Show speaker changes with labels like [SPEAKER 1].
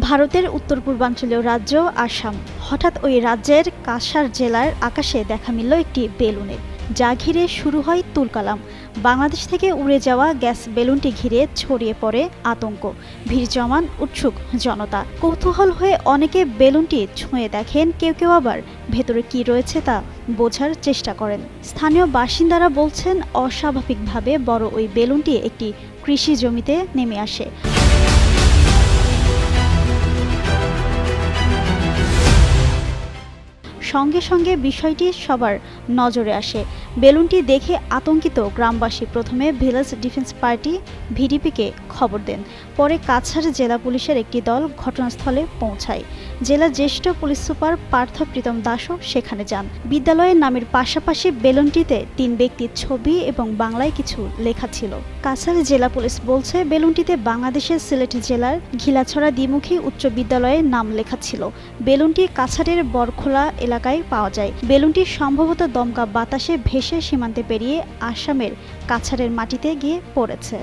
[SPEAKER 1] ভারতের উত্তর পূর্বাঞ্চলীয় রাজ্য আসাম। হঠাৎ ওই রাজ্যের কাছাড় জেলার আকাশে দেখা মিলল একটি বেলুনের, যা ঘিরে শুরু হয় তুলকালাম। বাংলাদেশ থেকে উড়ে যাওয়া গ্যাস বেলুনটি ঘিরে ছড়িয়ে পড়ে আতঙ্ক, ভিড় জমান উৎসুক জনতা। কৌতূহল হয়ে অনেকে বেলুনটি ছুঁয়ে দেখেন, কেউ কেউ আবার ভেতরে কি রয়েছে তা বোঝার চেষ্টা করেন। স্থানীয় বাসিন্দারা বলছেন, অস্বাভাবিকভাবে বড় ওই বেলুনটি একটি কৃষি জমিতে নেমে আসে। সঙ্গে সঙ্গে বিষয়টি সবার নজরে আসে। বেলুনটি দেখে আতঙ্কিত গ্রামবাসী প্রথমে ভিলেজ ডিফেন্স পার্টি ভিডিপিকে খবর দেন। পরে কাছাড় জেলা পুলিশের একটি দল ঘটনাস্থলে পৌঁছায়। জেলা জ্যেষ্ঠ পুলিশ সুপার পার্থ প্রীতম দাসও সেখানে যান। বিদ্যালয়ের নামের পাশাপাশি বেলুনটিতে ৩ ব্যক্তির ছবি এবং বাংলায় কিছু লেখা ছিল। কাছাড় জেলা পুলিশ বলছে, বেলুনটিতে বাংলাদেশের সিলেট জেলার ঘিলাছড়া দ্বিমুখী উচ্চ বিদ্যালয়ের নাম লেখা ছিল। বেলুনটি কাছাড়ের বরখোলা এলাকায় পাওয়া যায়। বেলুনটি সম্ভবত দমকা বাতাসে ভেসে সীমান্তে পেরিয়ে আসামের কাছাড়ের মাটিতে গিয়ে পড়েছে।